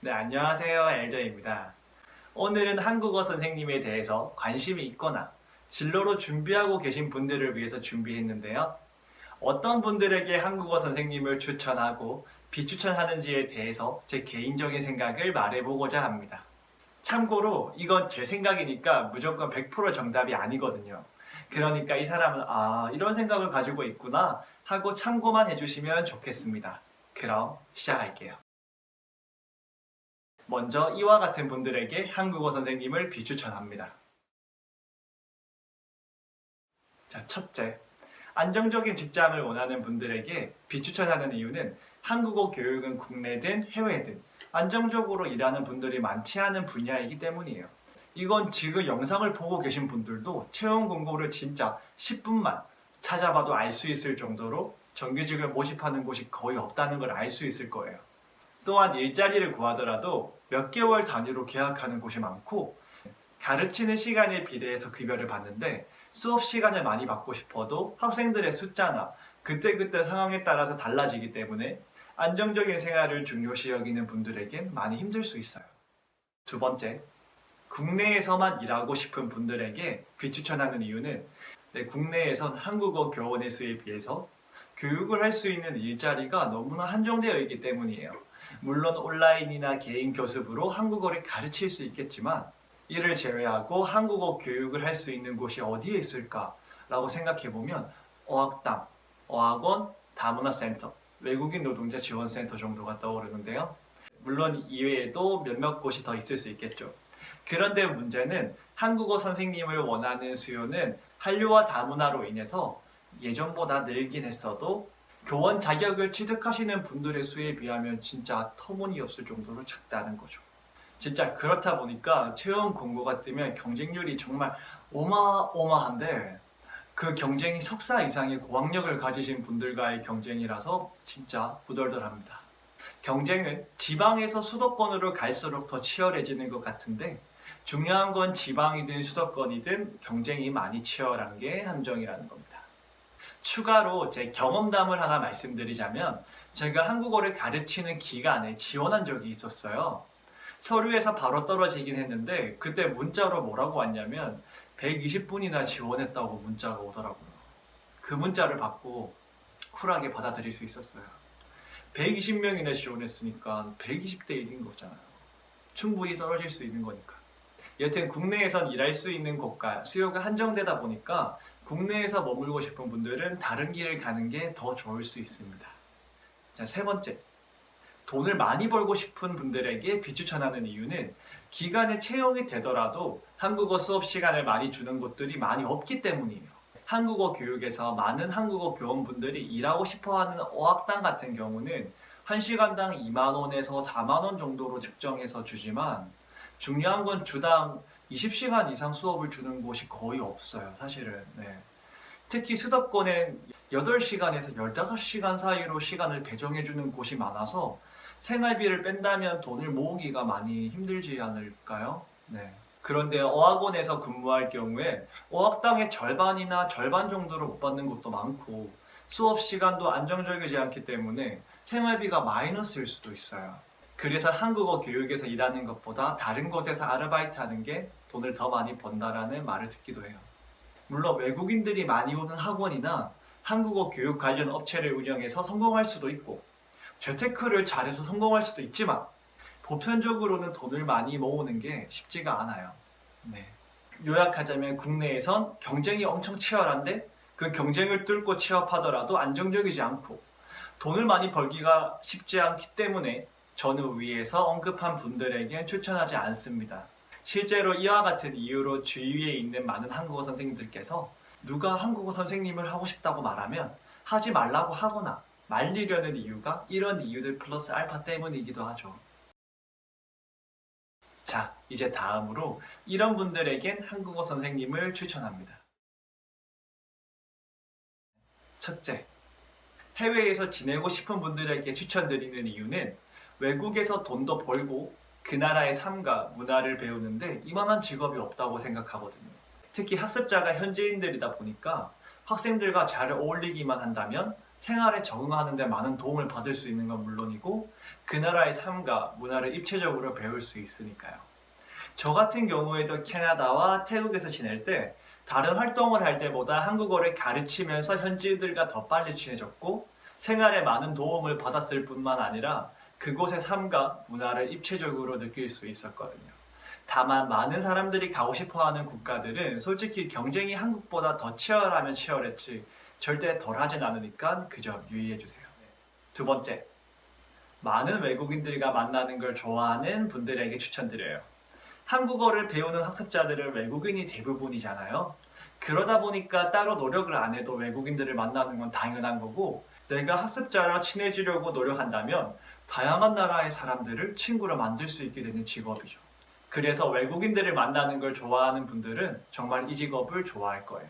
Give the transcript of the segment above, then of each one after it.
네, 안녕하세요. 엘저입니다. 오늘은 한국어 선생님에 대해서 관심이 있거나 진로로 준비하고 계신 분들을 위해서 준비했는데요. 어떤 분들에게 한국어 선생님을 추천하고 비추천하는지에 대해서 제 개인적인 생각을 말해보고자 합니다. 참고로 이건 제 생각이니까 무조건 100% 정답이 아니거든요. 그러니까 이 사람은 이런 생각을 가지고 있구나 하고 참고만 해주시면 좋겠습니다. 그럼 시작할게요. 먼저 이와 같은 분들에게 한국어 선생님을 비추천합니다. 자, 첫째, 안정적인 직장을 원하는 분들에게 비추천하는 이유는 한국어 교육은 국내든 해외든 안정적으로 일하는 분들이 많지 않은 분야이기 때문이에요. 이건 지금 영상을 보고 계신 분들도 채용 공고를 진짜 10분만 찾아봐도 알 수 있을 정도로 정규직을 모집하는 곳이 거의 없다는 걸 알 수 있을 거예요. 또한 일자리를 구하더라도 몇 개월 단위로 계약하는 곳이 많고 가르치는 시간에 비례해서 급여를 받는데 수업 시간을 많이 받고 싶어도 학생들의 숫자나 그때그때 상황에 따라서 달라지기 때문에 안정적인 생활을 중요시 여기는 분들에겐 많이 힘들 수 있어요. 두 번째, 국내에서만 일하고 싶은 분들에게 비추천하는 이유는 국내에선 한국어 교원의 수에 비해서 교육을 할 수 있는 일자리가 너무나 한정되어 있기 때문이에요. 물론 온라인이나 개인 교습으로 한국어를 가르칠 수 있겠지만 이를 제외하고 한국어 교육을 할 수 있는 곳이 어디에 있을까라고 생각해보면 어학당, 어학원, 다문화센터, 외국인 노동자 지원센터 정도가 떠오르는데요. 물론 이외에도 몇몇 곳이 더 있을 수 있겠죠. 그런데 문제는 한국어 선생님을 원하는 수요는 한류와 다문화로 인해서 예전보다 늘긴 했어도 교원 자격을 취득하시는 분들의 수에 비하면 진짜 터무니없을 정도로 작다는 거죠. 진짜 그렇다 보니까 채용 공고가 뜨면 경쟁률이 정말 어마어마한데 그 경쟁이 석사 이상의 고학력을 가지신 분들과의 경쟁이라서 진짜 후덜덜합니다. 경쟁은 지방에서 수도권으로 갈수록 더 치열해지는 것 같은데 중요한 건 지방이든 수도권이든 경쟁이 많이 치열한 게 함정이라는 겁니다. 추가로 제 경험담을 하나 말씀드리자면 제가 한국어를 가르치는 기간에 지원한 적이 있었어요. 서류에서 바로 떨어지긴 했는데 그때 문자로 뭐라고 왔냐면 120분이나 지원했다고 문자가 오더라고요. 그 문자를 받고 쿨하게 받아들일 수 있었어요. 120명이나 지원했으니까 120대 1인 거잖아요. 충분히 떨어질 수 있는 거니까. 여튼 국내에선 일할 수 있는 곳과 수요가 한정되다 보니까 국내에서 머물고 싶은 분들은 다른 길을 가는 게 더 좋을 수 있습니다. 자, 세 번째. 돈을 많이 벌고 싶은 분들에게 비추천하는 이유는 기간에 채용이 되더라도 한국어 수업 시간을 많이 주는 곳들이 많이 없기 때문이에요. 한국어 교육에서 많은 한국어 교원분들이 일하고 싶어하는 어학당 같은 경우는 1시간당 2만원에서 4만원 정도로 측정해서 주지만 중요한 건 주당 20시간 이상 수업을 주는 곳이 거의 없어요, 사실은. 네. 특히 수도권엔 8시간에서 15시간 사이로 시간을 배정해주는 곳이 많아서 생활비를 뺀다면 돈을 모으기가 많이 힘들지 않을까요? 네. 그런데 어학원에서 근무할 경우에 어학당의 절반이나 절반 정도를 못 받는 곳도 많고 수업 시간도 안정적이지 않기 때문에 생활비가 마이너스일 수도 있어요. 그래서 한국어 교육에서 일하는 것보다 다른 곳에서 아르바이트 하는 게 돈을 더 많이 번다라는 말을 듣기도 해요. 물론 외국인들이 많이 오는 학원이나 한국어 교육 관련 업체를 운영해서 성공할 수도 있고 재테크를 잘해서 성공할 수도 있지만 보편적으로는 돈을 많이 모으는 게 쉽지가 않아요. 네. 요약하자면 국내에선 경쟁이 엄청 치열한데 그 경쟁을 뚫고 취업하더라도 안정적이지 않고 돈을 많이 벌기가 쉽지 않기 때문에 저는 위에서 언급한 분들에겐 추천하지 않습니다. 실제로 이와 같은 이유로 주위에 있는 많은 한국어 선생님들께서 누가 한국어 선생님을 하고 싶다고 말하면 하지 말라고 하거나 말리려는 이유가 이런 이유들 플러스 알파 때문이기도 하죠. 자, 이제 다음으로 이런 분들에겐 한국어 선생님을 추천합니다. 첫째, 해외에서 지내고 싶은 분들에게 추천드리는 이유는 외국에서 돈도 벌고 그 나라의 삶과 문화를 배우는데 이만한 직업이 없다고 생각하거든요. 특히 학습자가 현지인들이다 보니까 학생들과 잘 어울리기만 한다면 생활에 적응하는 데 많은 도움을 받을 수 있는 건 물론이고 그 나라의 삶과 문화를 입체적으로 배울 수 있으니까요. 저 같은 경우에도 캐나다와 태국에서 지낼 때 다른 활동을 할 때보다 한국어를 가르치면서 현지인들과 더 빨리 친해졌고 생활에 많은 도움을 받았을 뿐만 아니라 그곳의 삶과 문화를 입체적으로 느낄 수 있었거든요. 다만 많은 사람들이 가고 싶어하는 국가들은 솔직히 경쟁이 한국보다 더 치열하면 치열했지 절대 덜하진 않으니까 그 점 유의해주세요. 두 번째, 많은 외국인들과 만나는 걸 좋아하는 분들에게 추천드려요. 한국어를 배우는 학습자들은 외국인이 대부분이잖아요. 그러다 보니까 따로 노력을 안 해도 외국인들을 만나는 건 당연한 거고 내가 학습자랑 친해지려고 노력한다면 다양한 나라의 사람들을 친구로 만들 수 있게 되는 직업이죠. 그래서 외국인들을 만나는 걸 좋아하는 분들은 정말 이 직업을 좋아할 거예요.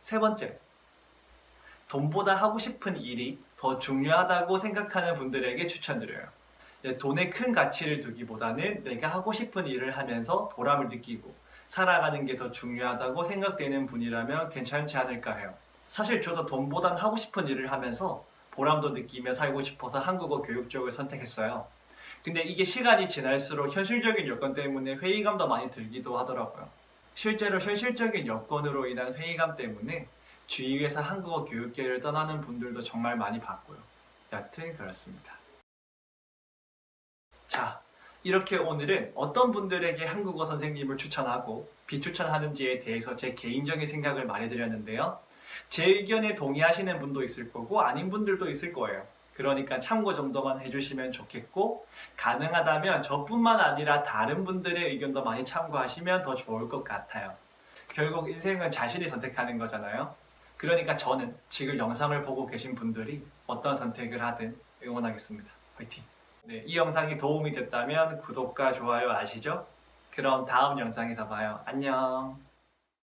세 번째, 돈보다 하고 싶은 일이 더 중요하다고 생각하는 분들에게 추천드려요. 돈에 큰 가치를 두기보다는 내가 하고 싶은 일을 하면서 보람을 느끼고 살아가는 게 더 중요하다고 생각되는 분이라면 괜찮지 않을까 해요. 사실 저도 돈보단 하고 싶은 일을 하면서 보람도 느끼며 살고 싶어서 한국어 교육 쪽을 선택했어요. 근데 이게 시간이 지날수록 현실적인 여건 때문에 회의감도 많이 들기도 하더라고요. 실제로 현실적인 여건으로 인한 회의감 때문에 주위에서 한국어 교육계를 떠나는 분들도 정말 많이 봤고요. 여튼 그렇습니다. 자, 이렇게 오늘은 어떤 분들에게 한국어 선생님을 추천하고 비추천하는지에 대해서 제 개인적인 생각을 말해드렸는데요. 제 의견에 동의하시는 분도 있을 거고 아닌 분들도 있을 거예요. 그러니까 참고 정도만 해주시면 좋겠고 가능하다면 저뿐만 아니라 다른 분들의 의견도 많이 참고하시면 더 좋을 것 같아요. 결국 인생은 자신이 선택하는 거잖아요. 그러니까 저는 지금 영상을 보고 계신 분들이 어떤 선택을 하든 응원하겠습니다. 화이팅! 네, 이 영상이 도움이 됐다면 구독과 좋아요 아시죠? 그럼 다음 영상에서 봐요. 안녕!